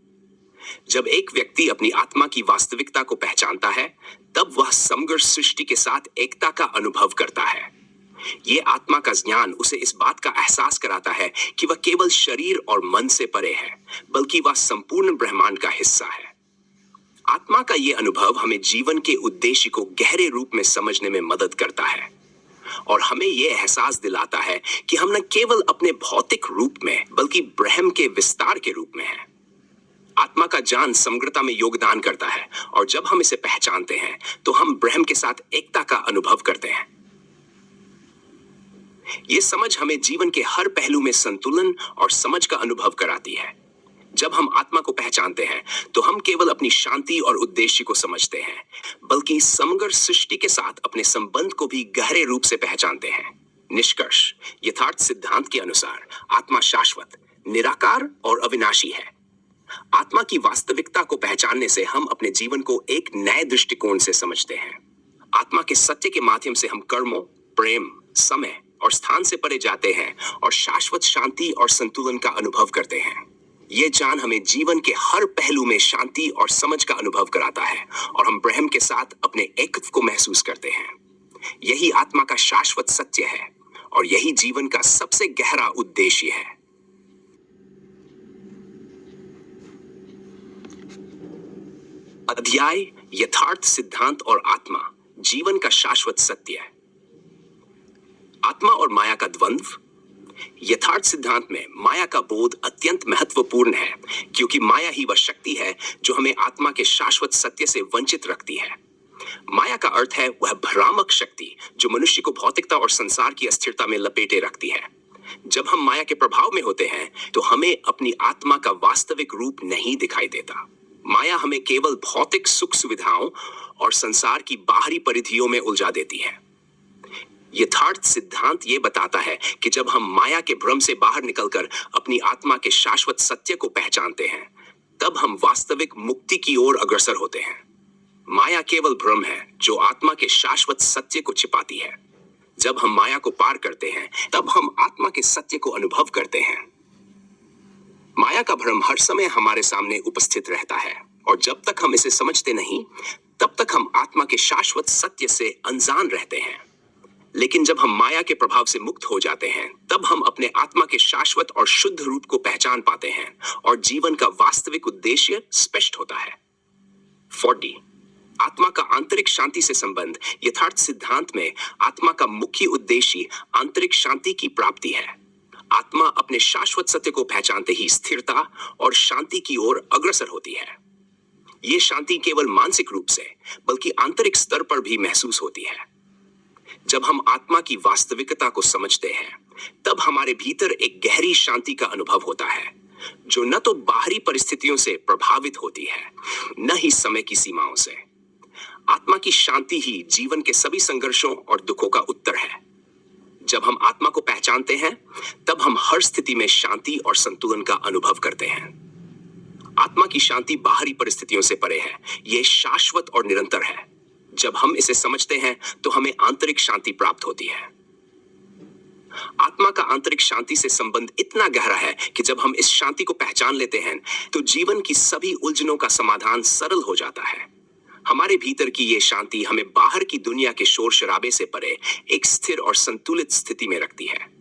जब एक व्यक्ति अपनी आत्मा की वास्तविकता को पहचानता है, तब वह समग्र सृष्टि के साथ एकता का अनुभव करता है। ये आत्मा का ज्ञान उसे इस बात का एहसास कराता है कि वह केवल शरीर और मन से परे है, बल्कि वह संपूर्ण ब्रह्मांड का हिस्सा है। आत्मा का ये अनुभव हमें जीवन के उद्देश्य को गहरे रूप में समझने में मदद करता है, और हमें यह एहसास दिलाता है कि हम न केवल अपने भौतिक रूप में, बल्कि ब्रह्म के विस्तार के रूप में हैं। आत्मा का ज्ञान समग्रता में योगदान करता है, और जब हम इसे पहचानते हैं, तो हम ब्रह्म के साथ एकता का अनुभव करते हैं। ये समझ हमें जीवन के हर पहलू में संतुलन और समझ का अनुभव कराती है। जब हम आत्मा को पहचानते हैं, तो हम केवल अपनी शांति और उद्देश्य को समझते हैं, बल्कि समग्र सृष्टि के साथ अपने संबंध को भी गहरे रूप से पहचानते हैं। निष्कर्ष। यथार्थ सिद्धांत के अनुसार आत्मा शाश्वत, निराकार और अविनाशी है। आत्मा की वास्तविकता को पहचानने से हम अपने जीवन को एक नए दृष्टिकोण से समझते हैं। आत्मा के सत्य के माध्यम से हम कर्मों, प्रेम, समय और स्थान से परे जाते हैं और शाश्वत शांति और संतुलन का अनुभव करते हैं। यह ज्ञान हमें जीवन के हर पहलू में शांति और समझ का अनुभव कराता है, और हम ब्रह्म के साथ अपने एकत्व को महसूस करते हैं। यही आत्मा का शाश्वत सत्य है, और यही जीवन का सबसे गहरा उद्देश्य है। अध्याय यथार्थ सिद्धांत और आत्मा, जीवन का शाश्वत सत्य। आत्मा और माया का द्वंद्व। यथार्थ सिद्धांत में माया का बोध अत्यंत महत्वपूर्ण है, क्योंकि माया ही वह शक्ति है जो हमें आत्मा के शाश्वत सत्य से वंचित रखती है। माया का अर्थ है वह भ्रामक शक्ति जो मनुष्य को भौतिकता और संसार की अस्थिरता में लपेटे रखती है। जब हम माया के प्रभाव में होते हैं, तो हमें अपनी आत्मा का वास्तविक रूप नहीं दिखाई देता। माया हमें केवल भौतिक सुख सुविधाओं और संसार की बाहरी परिधियों में उलझा देती है। यथार्थ सिद्धांत ये बताता है कि जब हम माया के भ्रम से बाहर निकलकर अपनी आत्मा के शाश्वत सत्य को पहचानते हैं, तब हम वास्तविक मुक्ति की ओर अग्रसर होते हैं। माया केवल भ्रम है जो आत्मा के शाश्वत सत्य को छिपाती है। जब हम माया को पार करते हैं, तब हम आत्मा के सत्य को अनुभव करते हैं। माया का भ्रम हर समय हमारे सामने उपस्थित रहता है, और जब तक हम इसे समझते नहीं, तब तक हम आत्मा के शाश्वत सत्य से अनजान रहते हैं। लेकिन जब हम माया के प्रभाव से मुक्त हो जाते हैं, तब हम अपने आत्मा के शाश्वत और शुद्ध रूप को पहचान पाते हैं, और जीवन का वास्तविक उद्देश्य स्पष्ट होता है। 40 आत्मा का आंतरिक शांति से संबंध। यथार्थ सिद्धांत में आत्मा का मुख्य उद्देश्य आंतरिक शांति की प्राप्ति है। आत्मा अपने शाश्वत सत्य को पहचानते ही स्थिरता और शांति की ओर अग्रसर होती है। ये शांति केवल मानसिक रूप से, बल्कि आंतरिक स्तर पर भी महसूस होती है। जब हम आत्मा की वास्तविकता को समझते हैं, तब हमारे भीतर एक गहरी शांति का अनुभव होता है, जो न तो बाहरी परिस्थितियों से प्रभावित होती है, न ही समय की सीमाओं से। आत्मा की शांति ही जीवन के सभी संघर्षों और दुखों का उत्तर है। जब हम आत्मा को पहचानते हैं, तब हम हर स्थिति में शांति और संतुलन का अनुभव करते हैं। आत्मा की शांति बाहरी परिस्थितियों से परे है, यह शाश्वत और निरंतर है। जब हम इसे समझते हैं, तो हमें आंतरिक शांति प्राप्त होती है। आत्मा का आंतरिक शांति से संबंध इतना गहरा है कि जब हम इस शांति को पहचान लेते हैं, तो जीवन की सभी उलझनों का समाधान सरल हो जाता है। हमारे भीतर की ये शांति हमें बाहर की दुनिया के शोर शराबे से परे एक स्थिर और संतुलित स्थिति में रखती है।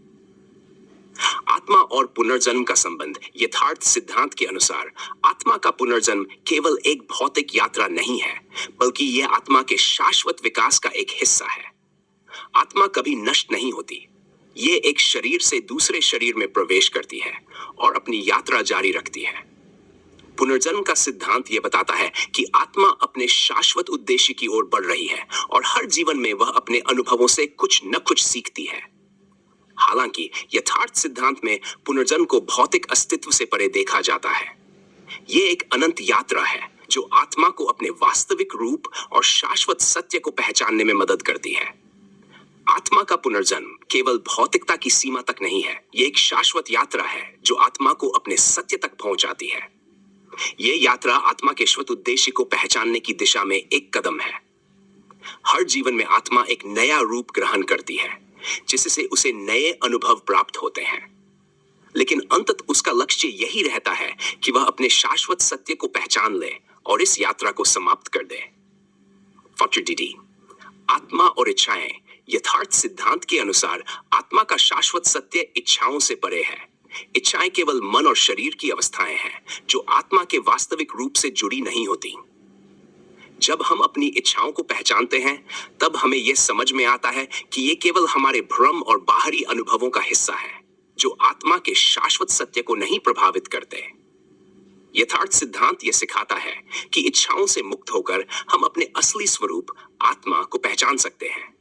आत्मा और पुनर्जन्म का संबंध। यथार्थ सिद्धांत के अनुसार आत्मा का पुनर्जन्म केवल एक भौतिक यात्रा नहीं है, बल्कि यह आत्मा के शाश्वत विकास का एक हिस्सा है। आत्मा कभी नष्ट नहीं होती। ये एक शरीर से दूसरे शरीर में प्रवेश करती है और अपनी यात्रा जारी रखती है। पुनर्जन्म का सिद्धांत यह बताता है कि आत्मा अपने शाश्वत उद्देश्य की ओर बढ़ रही है और हर जीवन में वह अपने अनुभवों से कुछ न कुछ सीखती है। हालांकि यथार्थ सिद्धांत में पुनर्जन्म को भौतिक अस्तित्व से परे देखा जाता है। यह एक अनंत यात्रा है जो आत्मा को अपने वास्तविक रूप और शाश्वत सत्य को पहचानने में मदद करती है। आत्मा का पुनर्जन्म केवल भौतिकता की सीमा तक नहीं है, यह एक शाश्वत यात्रा है जो आत्मा को अपने सत्य तक पहुंचाती है। यह यात्रा आत्मा के शाश्वत उद्देश्य को पहचानने की दिशा में एक कदम है। हर जीवन में आत्मा एक नया रूप ग्रहण करती है, जिससे उसे नए अनुभव प्राप्त होते हैं। लेकिन अंततः उसका लक्ष्य यही रहता है कि वह अपने शाश्वत सत्य को पहचान ले और इस यात्रा को समाप्त कर दे। फैक्टर डी, आत्मा और इच्छाएं। यथार्थ सिद्धांत के अनुसार आत्मा का शाश्वत सत्य इच्छाओं से परे है। इच्छाएं केवल मन और शरीर की अवस्थाएं हैं जो आत्मा के वास्तविक रूप से जुड़ी नहीं होती। जब हम अपनी इच्छाओं को पहचानते हैं, तब हमें यह समझ में आता है कि ये केवल हमारे भ्रम और बाहरी अनुभवों का हिस्सा है जो आत्मा के शाश्वत सत्य को नहीं प्रभावित करते। यथार्थ सिद्धांत यह सिखाता है कि इच्छाओं से मुक्त होकर हम अपने असली स्वरूप आत्मा को पहचान सकते हैं।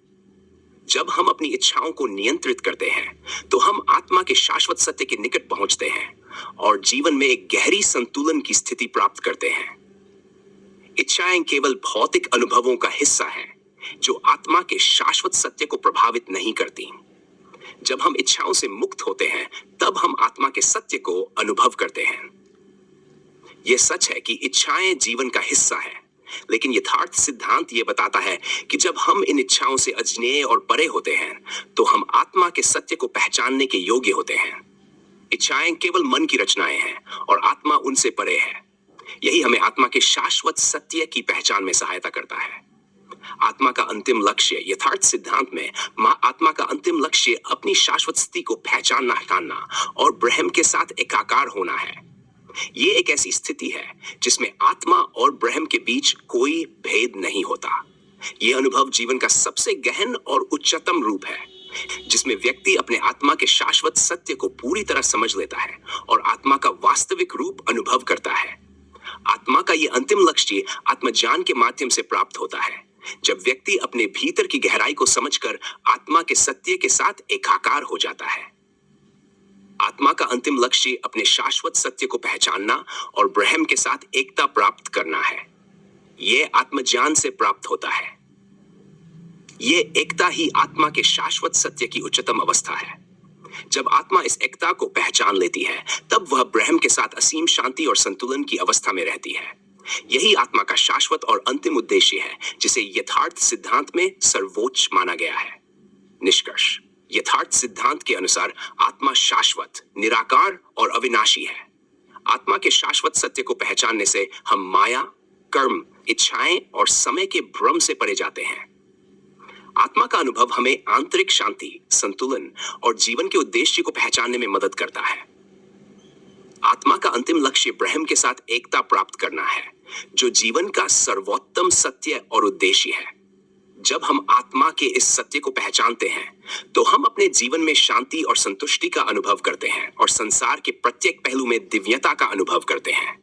जब हम अपनी इच्छाओं को नियंत्रित करते हैं, तो हम आत्मा के शाश्वत सत्य के निकट पहुंचते हैं और जीवन में एक गहरी संतुलन की स्थिति प्राप्त करते हैं। इच्छाएं केवल भौतिक अनुभवों का हिस्सा हैं, जो आत्मा के शाश्वत सत्य को प्रभावित नहीं करती। जब हम इच्छाओं से मुक्त होते हैं, तब हम आत्मा के सत्य को अनुभव करते हैं। यह सच है कि इच्छाएं जीवन का हिस्सा है, लेकिन यथार्थ सिद्धांत यह बताता है कि जब हम इन इच्छाओं से अजनेय और परे होते हैं, तो हम आत्मा के सत्य को पहचानने के योग्य होते हैं। इच्छाएं केवल मन की रचनाएं हैं और आत्मा उनसे परे है। यही हमें आत्मा के शाश्वत सत्य की पहचान में सहायता करता है। आत्मा का अंतिम लक्ष्य। यथार्थ सिद्धांत में आत्मा का अंतिम लक्ष्य अपनी शाश्वत स्थिति को पहचानना और ब्रह्म के साथ एकाकार होना है। ये एक ऐसी स्थिति है जिसमें आत्मा और ब्रह्म के बीच कोई भेद नहीं होता। यह अनुभव जीवन का सबसे गहन और उच्चतम रूप है, जिसमें व्यक्ति अपने आत्मा के शाश्वत सत्य को पूरी तरह समझ लेता है और आत्मा का वास्तविक रूप अनुभव करता है। आत्मा का यह अंतिम लक्ष्य आत्मज्ञान के माध्यम से प्राप्त होता है, जब व्यक्ति अपने भीतर की गहराई को समझकर आत्मा के सत्य के साथ एकाकार हो जाता है। आत्मा का अंतिम लक्ष्य अपने शाश्वत सत्य को पहचानना और ब्रह्म के साथ एकता प्राप्त करना है। यह आत्मज्ञान से प्राप्त होता है। यह एकता ही आत्मा के शाश्वत सत्य की उच्चतम अवस्था है। जब आत्मा इस एकता को पहचान लेती है, तब वह ब्रह्म के साथ असीम शांति और संतुलन की अवस्था में रहती है। यही आत्मा का शाश्वत और अंतिम उद्देश्य है, जिसे यथार्थ सिद्धांत में सर्वोच्च माना गया है। निष्कर्ष। यथार्थ सिद्धांत के अनुसार आत्मा शाश्वत, निराकार और अविनाशी है। आत्मा के शाश्वत सत्य को पहचानने से हम माया, कर्म, इच्छाएं और समय के भ्रम से परे जाते हैं। आत्मा का अनुभव हमें आंतरिक शांति, संतुलन और जीवन के उद्देश्य को पहचानने में मदद करता है। आत्मा का अंतिम लक्ष्य ब्रह्म के साथ एकता प्राप्त करना है, जो जीवन का सर्वोत्तम सत्य और उद्देश्य है। जब हम आत्मा के इस सत्य को पहचानते हैं, तो हम अपने जीवन में शांति और संतुष्टि का अनुभव करते हैं और संसार के प्रत्येक पहलू में दिव्यता का अनुभव करते हैं।